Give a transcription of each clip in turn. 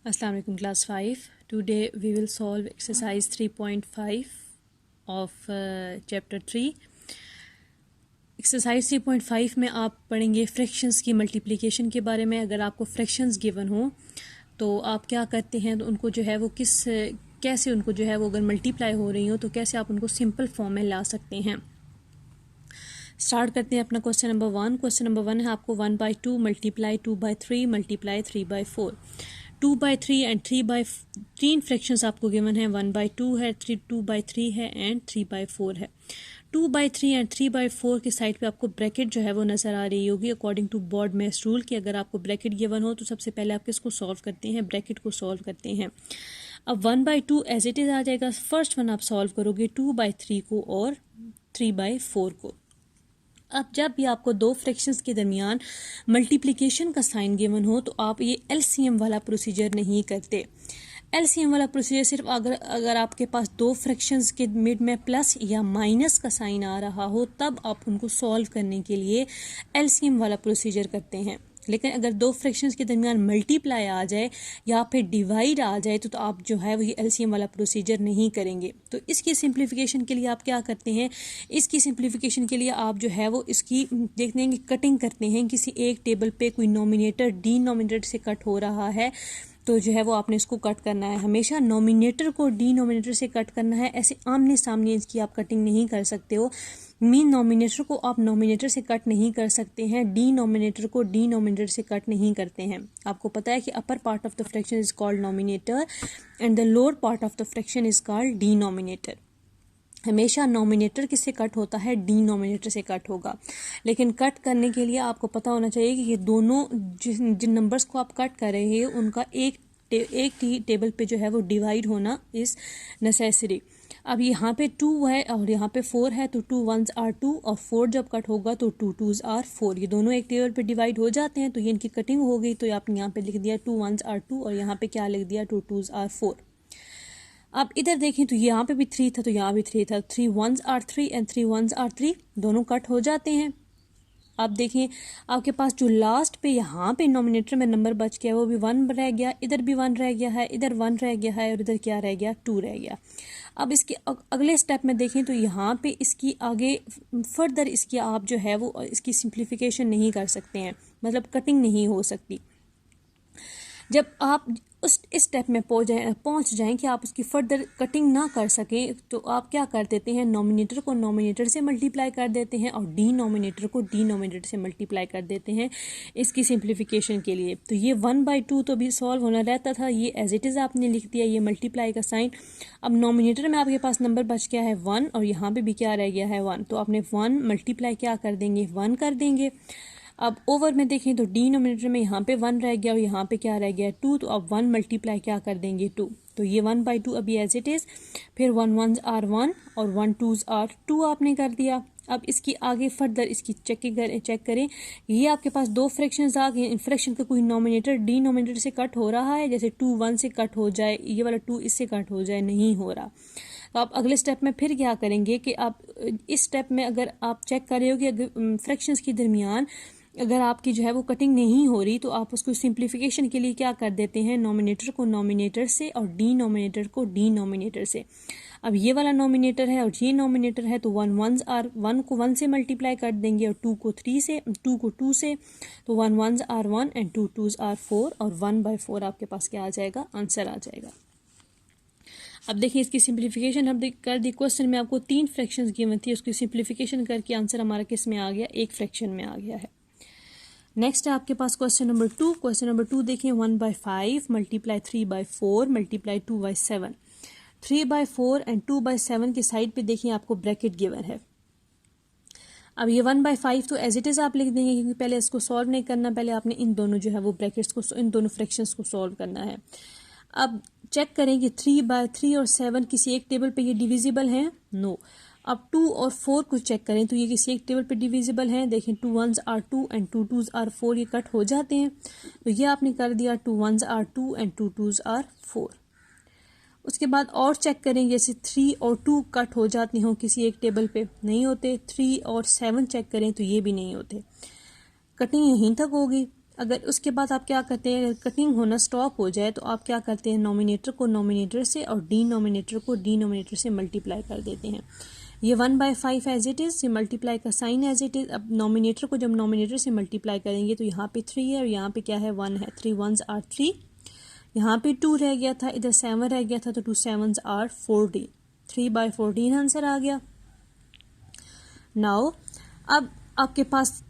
Assalamu alaikum class 5. Today we will solve exercise 3.5 of chapter 3. Exercise 3.5 में आप पढ़ेंगे fractions की मल्टीप्लिकेशन के बारे में। अगर आपको फ्रैक्शंस गिवन हो तो आप क्या करते हैं, तो उनको जो है वो कैसे उनको जो है वो अगर मल्टीप्लाई हो रही हो तो कैसे आप उनको सिंपल फॉर्म में ला सकते हैं। स्टार्ट करते हैं अपना क्वेश्चन नंबर 1। क्वेश्चन नंबर 1 है आपको 1/2 मल्टीप्लाई 2/3 मल्टीप्लाई 3/4। 2/3 एंड 3 फ्रैक्शंस आपको गिवन है। 1/2 है, 2/3 है एंड 3/4 है। 2/3 एंड 3/4 के साइड पे आपको ब्रैकेट जो है वो नज़र आ रही होगी according to board maths rule कि अगर आपको ब्रैकेट गिवन हो तो सबसे पहले आप किसको सॉल्व करते हैं, ब्रैकेट को सॉल्व करते हैं। अब 1/2 एज इट इज़ आ जाएगा। फर्स्ट वन आप सॉल्व करोगे 2/3 को और 3/4 को। अब जब भी आपको दो फ्रैक्शंस के दरमियान मल्टीप्लिकेशन का साइन गिवन हो तो आप ये एलसीएम वाला प्रोसीजर नहीं करते। एलसीएम वाला प्रोसीजर सिर्फ अगर आपके पास दो फ्रैक्शंस के मिड में प्लस या माइनस का साइन आ रहा हो तब आप उनको सॉल्व करने के लिए एलसीएम वाला प्रोसीजर करते हैं। लेकिन अगर दो फ्रैक्शंस के दरमियान मल्टीप्लाई आ जाए या फिर डिवाइड आ जाए तो आप जो है वही एलसीएम वाला प्रोसीजर नहीं करेंगे। तो इसकी सिंप्लीफिकेशन के लिए आप क्या करते हैं, इसकी सिंप्लीफिकेशन के लिए आप जो है वो इसकी देखते हैं कि कटिंग करते हैं। किसी एक टेबल पे कोई नोमिनेटर डिनोमिनेटर से कट हो रहा है तो जो है वो आपने इसको कट करना है। हमेशा नोमिनेटर को डिनोमिनेटर से कट करना है, ऐसे आमने सामने इसकी आप कटिंग नहीं कर सकते हो। मीन नोमिनेटर को आप नोमिनेटर से कट नहीं कर सकते हैं, डिनोमिनेटर को डिनोमिनेटर से कट नहीं करते हैं। आपको पता है कि upper part of the fraction is called nominator and the lower part of the fraction is called denominator. हमेशा नोमिनेटर किससे कट होता है, डिनोमिनेटर से कट होगा। लेकिन कट करने के लिए आपको पता होना चाहिए कि ये दोनों जिन नंबर्स को आप कट कर रहे हैं उनका एक ही टेबल पे जो है वो डिवाइड होना इज़ नेसेसरी। अब यहाँ पे 2 है और यहाँ पे 4 है तो 2 1s are 2 और 4 जब कट होगा तो 2 2s are 4। ये दोनों एक टेबल पे डिवाइड हो जाते हैं तो ये इनकी कटिंग हो गई। तो आपने यहाँ पे लिख दिया 2 1s are 2 और यहाँ पे क्या लिख दिया 2 2s are 4। अब इधर देखें तो यहाँ पे भी 3 था तो यहाँ भी 3 था। 3 1s are 3 and 3 1s are 3, दोनों कट हो जाते हैं। अब देखें आपके पास जो लास्ट पे यहाँ पे नोमिनेटर में नंबर बच गया वो भी 1 रह गया, इधर भी 1 रह गया है, इधर 1 रह गया है और इधर क्या रह गया 2 रह गया। अब इसके अगले स्टेप में देखें तो यहाँ पे इसकी आगे फर्दर इसकी आप जो है वो इसकी सिंप्लीफिकेशन नहीं कर सकते हैं, मतलब कटिंग नहीं हो सकती। जब आप इस स्टेप में पहुंच जाएं कि आप उसकी फर्दर कटिंग ना कर सकें तो आप क्या कर देते हैं, नोमिनेटर को नोमिनेटर से मल्टीप्लाई कर देते हैं और डिनोमिनेटर को डिनोमिनेटर से मल्टीप्लाई कर देते हैं इसकी सिंप्लीफिकेशन के लिए। तो ये 1/2 तो भी सॉल्व होना रहता था, ये एज इट इज़ आपने लिख दिया, ये मल्टीप्लाई का साइन। अब नोमिनेटर में आपके पास नंबर बच गया है 1 और यहाँ पर भी क्या रह गया है 1, तो आपने 1 मल्टीप्लाई क्या कर देंगे 1 कर देंगे। अब ओवर में देखें तो डिनोमिनेटर में यहाँ पे 1 रह गया और यहाँ पे क्या रह गया 2, तो अब 1 मल्टीप्लाई क्या कर देंगे 2, तो ये 1/2 अभी एज इट इज़। फिर 1 1s are 1 और 1 2s are 2 आपने कर दिया। अब इसकी आगे फर्दर इसकी चेक करें, ये आपके पास दो फ्रैक्शंस आ गए। इन फ्रैक्शन का कोई नोमिनेटर डिनोमिनेटर से कट हो रहा है, जैसे 2 1 से कट हो जाए, ये वाला 2 इससे कट हो जाए, नहीं हो रहा। तो आप अगले स्टेप में फिर क्या करेंगे कि आप इस स्टेप में अगर आप चेक कर रहे हो कि अगर फ्रैक्शंस के दरमियान अगर आपकी जो है वो कटिंग नहीं हो रही तो आप उसको सिंप्लीफिकेशन के लिए क्या कर देते हैं, नोमिनेटर को नोमिनेटर से और डिनोमिनेटर को डिनोमिनेटर से। अब ये वाला नोमिनेटर है और ये नोमिनेटर है तो 1 1s are 1 को 1 से मल्टीप्लाई कर देंगे और 2 को 3 से, 2 को 2 से, तो 1 1s are 1 and 2 2s are 4 और 1/4 आपके पास क्या आ जाएगा, आंसर आ जाएगा। अब देखिए इसकी सिंप्लीफिकेशन हम कर दी। क्वेश्चन में आपको 3 फ्रैक्शंस गिवन थी, उसकी सिंप्लीफिकेशन करके आंसर हमारा किस में आ गया, एक फ्रैक्शन में आ गया है। नेक्स्ट है आपके पास क्वेश्चन नंबर 2। क्वेश्चन नंबर 2 देखिए 1/5 मल्टीप्लाई 3/4 मल्टीप्लाई 2/7। 3/4 एंड 2/7 के साइड पे देखिए आपको ब्रैकेट गिवन है। अब ये 1/5 तो एज इट इज़ आप लिख देंगे क्योंकि पहले इसको सॉल्व नहीं करना, पहले आपने इन दोनों जो है वो ब्रैकेट्स को, इन दोनों फ्रैक्शंस को सॉल्व करना है। अब चेक करें कि 3/3 और 7 किसी एक टेबल पे ये डिविजिबल हैं, नो। अब 2 और 4 को चेक करें तो ये किसी एक टेबल पे डिविजिबल हैं। देखें 2 1s are 2 and 2 2s are 4, ये कट हो जाते हैं। तो ये आपने कर दिया 2 1s are 2 and 2 2s are 4। उसके बाद और चेक करें, जैसे 3 और 2 कट हो जाते हों किसी एक टेबल पे, नहीं होते। 3 और 7 चेक करें तो ये भी नहीं होते, कटिंग यहीं तक होगी। अगर उसके बाद आप क्या करते हैं, कटिंग होना स्टॉप हो जाए तो आप क्या करते हैं, नॉमिनेटर को नॉमिनेटर से और डिनोमिनेटर को डिनोमिनेटर से मल्टीप्लाई कर देते हैं। ये 1/5 एज इट इज़, ये मल्टीप्लाई का साइन एज इट इज़। अब नॉमिनेटर को जब नॉमिनेटर से मल्टीप्लाई करेंगे तो यहाँ पे 3 है और यहाँ पे क्या है, 1 है। 3 1s are 3, यहाँ पे 2 रह गया था, इधर 7 रह गया था, तो 2 7s are 14। 3/14 आंसर आ गया। नाउ अब आपके पास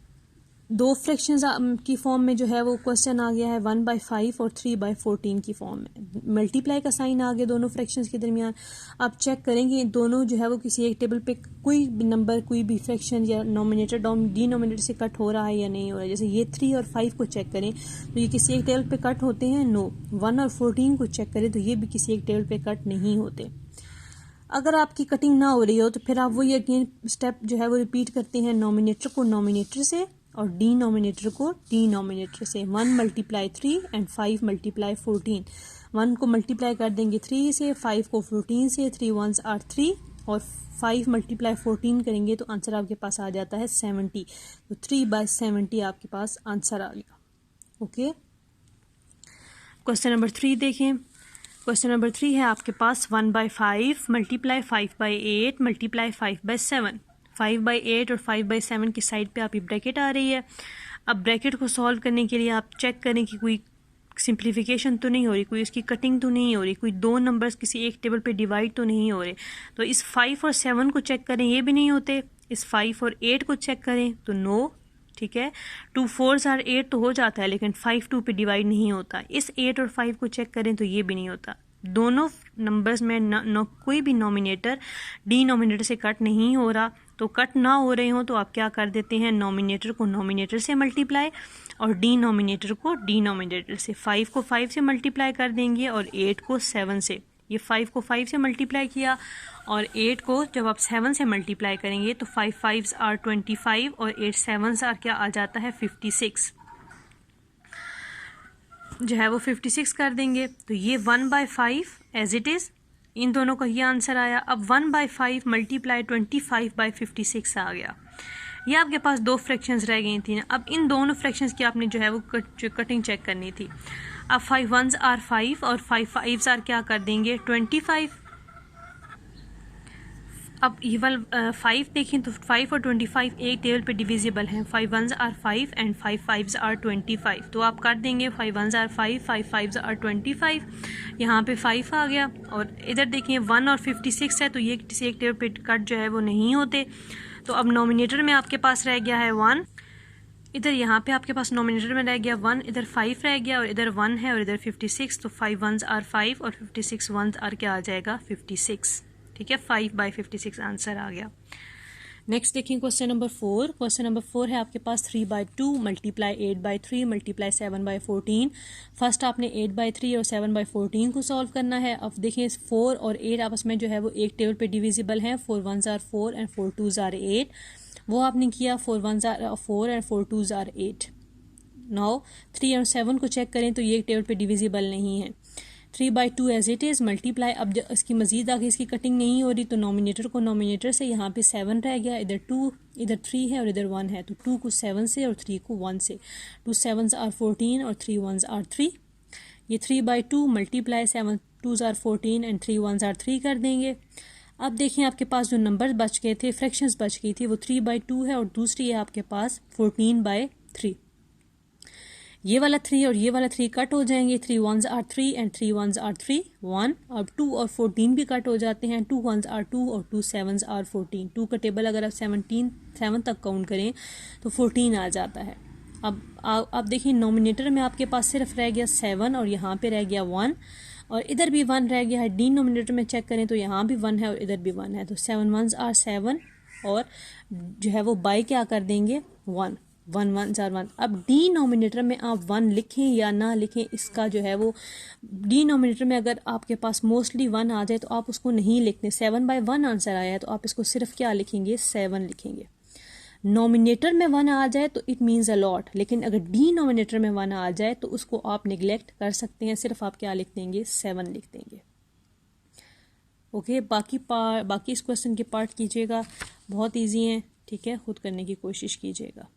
दो फ्रैक्शंस की फॉर्म में जो है वो क्वेश्चन आ गया है 1/5 और 3/14 की फॉर्म में। मल्टीप्लाई का साइन आ गया दोनों फ्रैक्शंस के दरमियान। आप चेक करेंगे दोनों जो है वो किसी एक टेबल पे कोई भी नंबर, कोई भी फ्रैक्शन या नॉमिनेटर डिनोमिनेटर से कट हो रहा है या नहीं हो रहा है। जैसे ये 3 और 5 को चेक करें तो ये किसी एक टेबल पे कट होते हैं, नो। 1 और 14 को चेक करें तो ये भी किसी एक टेबल पे कट नहीं होते। अगर आपकी कटिंग ना हो रही हो तो फिर आप वही अगेन स्टेप जो है वो रिपीट करते हैं, नॉमिनेटर को नॉमिनेटर से और डिनोमिनेटर को डिनोमिनेटर से। 1 × 3 एंड 5 × 14। 1 को मल्टीप्लाई कर देंगे 3 से, 5 को 14 से, 3 1s are 3 और 5 × 14 करेंगे तो आंसर आपके पास आ जाता है 70। तो 3/70 आपके पास आंसर आ गया। ओके, क्वेश्चन नंबर 3 देखें। क्वेश्चन नंबर 3 है आपके पास 1/5 × 5/8 × 5/7। 5/8 और 5/7 की साइड पे आपकी ब्रैकेट आ रही है। अब ब्रैकेट को सॉल्व करने के लिए आप चेक करें कि कोई सिंप्लीफिकेशन तो नहीं हो रही, कोई इसकी कटिंग तो नहीं हो रही, कोई दो नंबर्स किसी एक टेबल पे डिवाइड तो नहीं हो रहे। तो इस 5 और 7 को चेक करें, ये भी नहीं होते। इस 5 और 8 को चेक करें तो नो, ठीक है। 2 4s are 8 तो हो जाता है, लेकिन 5 2 पे डिवाइड नहीं होता। इस 8 और 5 को चेक करें तो ये भी नहीं होता। दोनों नंबर्स में कोई भी नॉमिनेटर डिनोमिनेटर से कट नहीं हो रहा। तो कट ना हो रहे हो तो आप क्या कर देते हैं, नॉमिनेटर को नॉमिनेटर से मल्टीप्लाई और डिनोमिनेटर को डिनोमिनेटर से। 5 को 5 से मल्टीप्लाई कर देंगे और 8 को 7 से। ये 5 को 5 से मल्टीप्लाई किया और 8 को जब आप 7 से मल्टीप्लाई करेंगे तो 5 5s are 25 और 8 7s are क्या आ जाता है, 56 जो है वो 56 कर देंगे। तो ये 1/5 एज इट इज़, इन दोनों का ये आंसर आया। अब 1/5 × 25/56 आ गया। ये आपके पास दो फ्रैक्शंस रह गई थी ना। अब इन दोनों फ्रैक्शंस की आपने जो है वो कटिंग चेक करनी थी। अब 5 1s are 5 और 5 5s are क्या कर देंगे, 25। अब ये वाला 5 देखें तो 5 और 25 एक टेबल पे डिविजिबल हैं। 5 1s are 5 and 5 5s are 25। तो आप कर देंगे 5 1s are 5, 5 5s are 25। यहाँ पे 5 आ गया और इधर देखिए 1 और 56 है, तो ये किसी एक टेबल पे कट जो है वो नहीं होते। तो अब नॉमिनेटर में आपके पास रह गया है 1, इधर यहाँ पे आपके पास नॉमिनेटर में रह गया 1, इधर 5 रह गया और इधर 1 है और इधर 56। तो 5 1s are 5 और 56 1s are क्या आ जाएगा, 56। ठीक है, 5/56 आंसर आ गया। नेक्स्ट देखिए क्वेश्चन नंबर 4। क्वेश्चन नंबर 4 है आपके पास 3/2 × 8/3 × 7/14। फर्स्ट आपने 8/3 और 7/14 को सॉल्व करना है। अब देखिए 4 और 8 आपस में जो है वो एक टेबल पे डिविजिबल हैं। 4 1s are 4 and 4 2s are 8। वो आपने किया, 4 1s are 4 and 4 2s are 8। Now 3 और 7 को चेक करें तो ये एक टेबल पे डिविजिबल नहीं है। 3/2 एज इट इज़ मल्टीप्लाई। अब इसकी मजीद आगे इसकी कटिंग नहीं हो रही तो नॉमिनेटर को नॉमिनेटर से, यहाँ पे 7 रह गया, इधर 2, इधर 3 है और इधर 1 है। तो 2 को 7 से और 3 को 1 से। 2 7s are 14 और 3 1s are 3। ये 3/2 multiply 7 2s are 14 and 3 1s are 3 कर देंगे। अब देखिए आपके पास जो नंबर बच गए थे, फ्रैक्शंस बच गई थी, वो 3/2 है और दूसरी है आपके पास 14/3। ये वाला 3 और ये वाला 3 कट हो जाएंगे। 3 1s are 3 and 3 1s are 3 1। अब 2 और 14 भी कट हो जाते हैं। 2 1s are 2 और 2 7s are 14। 2 का टेबल अगर आप 7 तक काउंट करें तो 14 आ जाता है। अब देखिए नॉमिनेटर में आपके पास सिर्फ रह गया 7 और यहाँ पे रह गया 1 और इधर भी 1 रह गया है। डिनोमिनेटर में चेक करें तो यहाँ भी 1 है और इधर भी 1 है। तो 7 1s are 7 और जो है वो बाई क्या कर देंगे, 1 1 1s are 1। अब डिनोमिनेटर में आप 1 लिखें या ना लिखें, इसका जो है वो डिनोमिनेटर में अगर आपके पास मोस्टली 1 आ जाए तो आप उसको नहीं लिखते। 7/1 आंसर आया है तो आप इसको सिर्फ क्या लिखेंगे, 7 लिखेंगे। नॉमिनेटर में 1 आ जाए तो इट मीन्स अ लॉट, लेकिन अगर डिनोमिनेटर में 1 आ जाए तो उसको आप निगलेक्ट कर सकते हैं। सिर्फ आप क्या लिख देंगे, 7 लिख देंगे। ओके, बाकी इस क्वेश्चन के पार्ट कीजिएगा, बहुत ईजी हैं। ठीक है, खुद करने की कोशिश कीजिएगा।